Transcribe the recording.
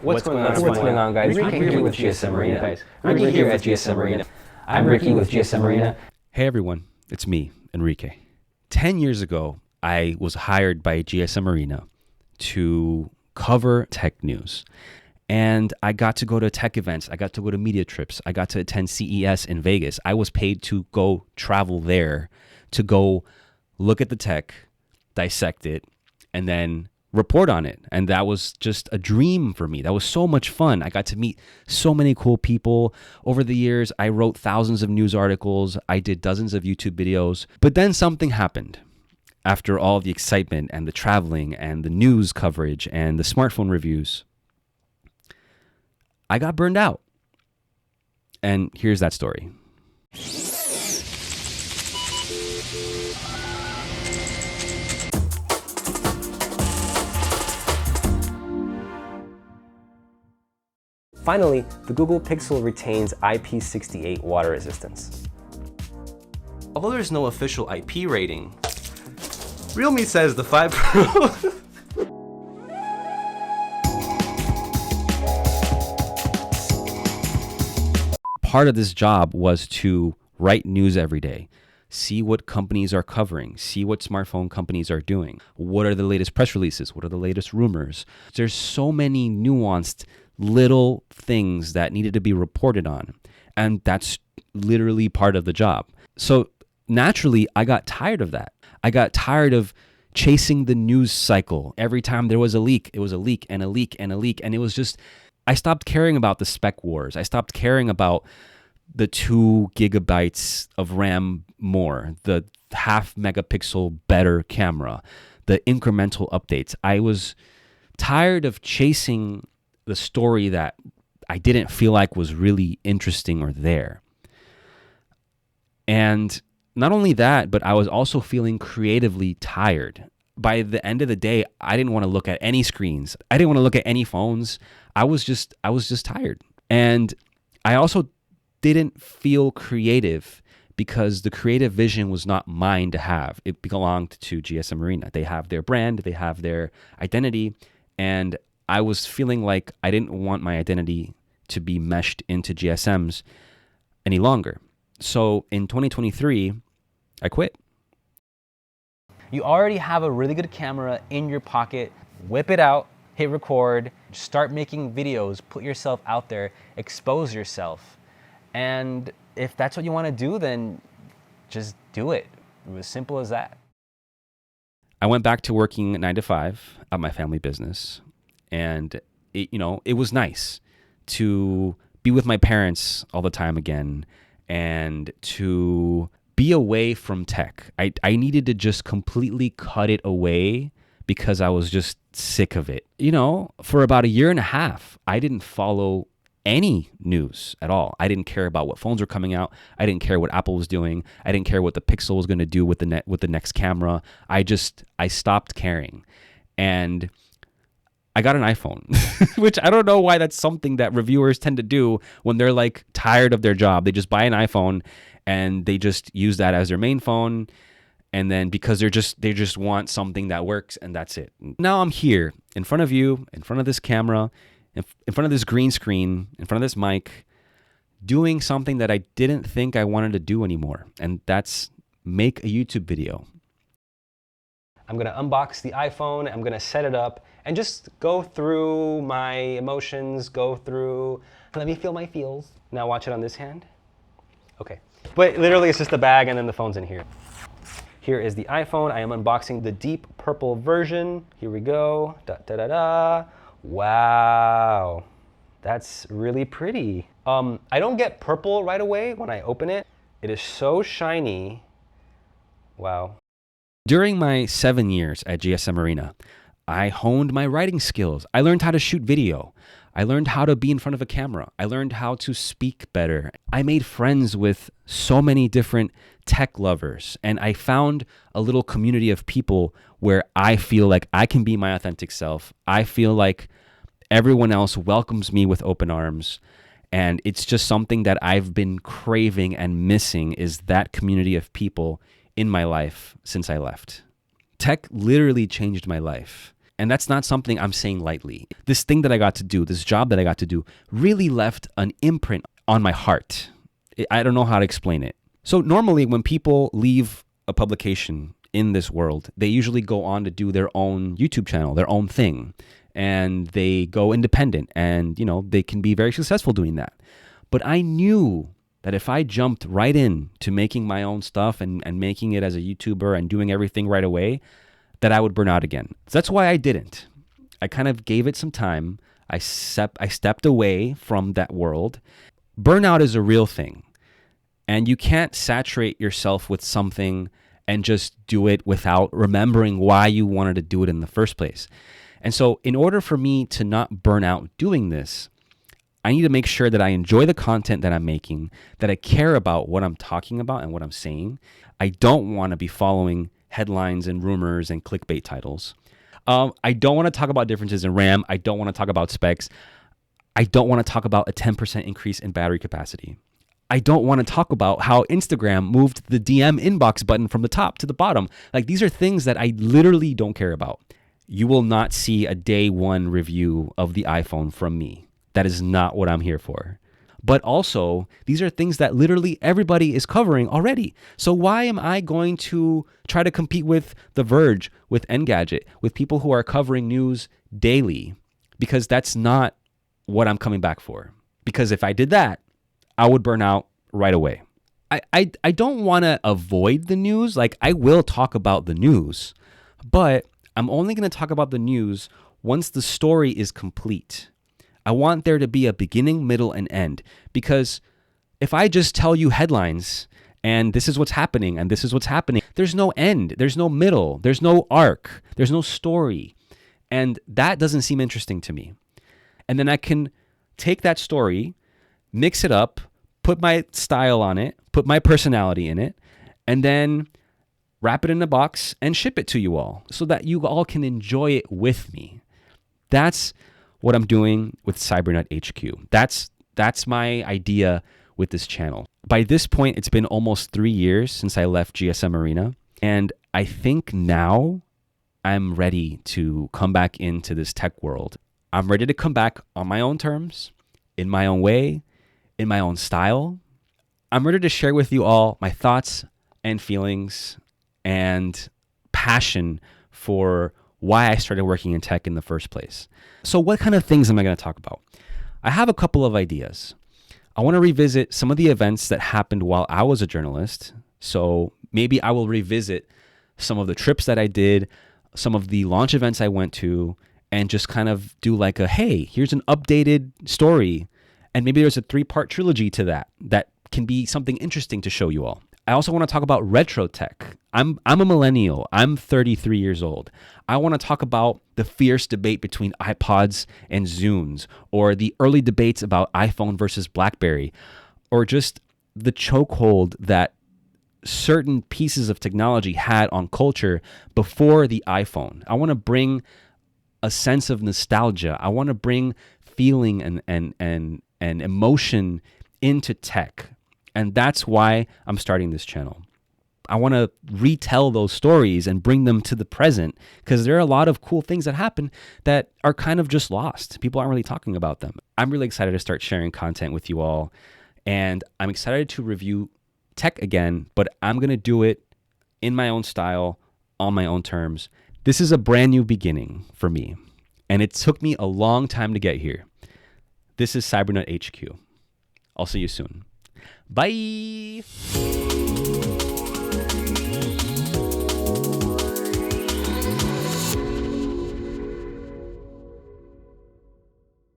What's going on, guys? Enrique here with GSMArena. Guys, Enrique here at GSMArena. I'm Ricky with GSMArena. Hey everyone, it's me, Enrique. 10 years ago, I was hired by GSMArena to cover tech news. And I got to go to tech events. I got to go to media trips. I got to attend CES in Vegas. I was paid to go travel there to go look at the tech, dissect it, and then report on it. And that was just a dream for me. That was so much fun. I got to meet so many cool people. Over the years, I wrote thousands of news articles. I did dozens of YouTube videos. But then something happened. After all the excitement and the traveling and the news coverage and the smartphone reviews, I got burned out. And here's that story. Finally, the Google Pixel retains IP68 water resistance. Although there's no official IP rating, Realme says the 5 Pro Part of this job was to write news every day, see what companies are covering, see what smartphone companies are doing, what are the latest press releases, what are the latest rumors. There's so many nuanced little things that needed to be reported on, and that's literally part of the job. So naturally, I got tired of that. I got tired of chasing the news cycle. Every time there was a leak, it was a leak and a leak and a leak, and it was just, I stopped caring about the spec wars. I stopped caring about the 2 gigabytes of RAM more, the half megapixel better camera, the incremental updates. I was tired of chasing the story that I didn't feel like was really interesting or there. And not only that, but I was also feeling creatively tired. By the end of the day, I didn't want to look at any screens. I didn't want to look at any phones. I was just tired. And I also didn't feel creative because the creative vision was not mine to have. It belonged to GSMArena. They have their brand, they have their identity, and I was feeling like I didn't want my identity to be meshed into GSM's any longer. So in 2023, I quit. You already have a really good camera in your pocket. Whip it out, hit record, start making videos, put yourself out there, expose yourself. And if that's what you want to do, then just do it. It was simple as that. I went back to working 9 to 5 at my family business. And it was nice to be with my parents all the time again and to be away from tech. I needed to just completely cut it away because I was just sick of it. For about a year and a half, I didn't follow any news at all. I didn't care about what phones were coming out. I didn't care what Apple was doing. I didn't care what the Pixel was going to do with the next camera. I stopped caring. And I got an iPhone, which I don't know why that's something that reviewers tend to do when they're like tired of their job. They just buy an iPhone and they just use that as their main phone. And then because they just want something that works, and that's it. Now I'm here in front of you, in front of this camera, in front of this green screen, in front of this mic, doing something that I didn't think I wanted to do anymore. And that's make a YouTube video. I'm going to unbox the iPhone, I'm going to set it up, and just go through my emotions, let me feel my feels. Now watch it on this hand. Okay. But literally it's just the bag and then the phone's in here. Here is the iPhone. I am unboxing the deep purple version. Here we go. Wow. That's really pretty. I don't get purple right away when I open it. It is so shiny. Wow. During my 7 years at GSMArena, I honed my writing skills. I learned how to shoot video. I learned how to be in front of a camera. I learned how to speak better. I made friends with so many different tech lovers, and I found a little community of people where I feel like I can be my authentic self. I feel like everyone else welcomes me with open arms, and it's just something that I've been craving and missing, is that community of people in my life since I left. Tech literally changed my life. And that's not something I'm saying lightly. This thing that I got to do, this job that I got to do, really left an imprint on my heart. I don't know how to explain it. So normally when people leave a publication in this world, they usually go on to do their own YouTube channel, their own thing, and they go independent, and they can be very successful doing that. But I knew that if I jumped right in to making my own stuff and making it as a YouTuber and doing everything right away, that I would burn out again. So that's why I didn't. I kind of gave it some time. I stepped away from that world. Burnout is a real thing. And you can't saturate yourself with something and just do it without remembering why you wanted to do it in the first place. And so in order for me to not burn out doing this, I need to make sure that I enjoy the content that I'm making, that I care about what I'm talking about and what I'm saying. I don't want to be following headlines and rumors and clickbait titles. I don't want to talk about differences in RAM. I don't want to talk about specs. I don't want to talk about a 10% increase in battery capacity. I don't want to talk about how Instagram moved the DM inbox button from the top to the bottom. Like, these are things that I literally don't care about. You will not see a day one review of the iPhone from me. That is not what I'm here for. But also, these are things that literally everybody is covering already. So why am I going to try to compete with The Verge, with Engadget, with people who are covering news daily? Because that's not what I'm coming back for. Because if I did that, I would burn out right away. I don't want to avoid the news. Like, I will talk about the news, but I'm only going to talk about the news once the story is complete. I want there to be a beginning, middle, and end. Because if I just tell you headlines and this is what's happening and this is what's happening, there's no end, there's no middle, there's no arc, there's no story. And that doesn't seem interesting to me. And then I can take that story, mix it up, put my style on it, put my personality in it, and then wrap it in a box and ship it to you all so that you all can enjoy it with me. That's what I'm doing with CyberNutHQ. That's my idea with this channel. By this point, it's been almost 3 years since I left GSMArena, and I think now I'm ready to come back into this tech world. I'm ready to come back on my own terms, in my own way, in my own style. I'm ready to share with you all my thoughts and feelings and passion for why I started working in tech in the first place. So what kind of things am I going to talk about? I have a couple of ideas. I want to revisit some of the events that happened while I was a journalist. So maybe I will revisit some of the trips that I did, some of the launch events I went to, and just kind of do like a, hey, here's an updated story. And maybe there's a 3-part trilogy to that can be something interesting to show you all. I also want to talk about retro tech. I'm a millennial. I'm 33 years old. I want to talk about the fierce debate between iPods and Zunes, or the early debates about iPhone versus BlackBerry, or just the chokehold that certain pieces of technology had on culture before the iPhone. I want to bring a sense of nostalgia. I want to bring feeling and emotion into tech. And that's why I'm starting this channel. I want to retell those stories and bring them to the present, because there are a lot of cool things that happen that are kind of just lost. People aren't really talking about them. I'm really excited to start sharing content with you all. And I'm excited to review tech again, but I'm going to do it in my own style, on my own terms. This is a brand new beginning for me, and it took me a long time to get here. This is CyberNutHQ. I'll see you soon. Bye.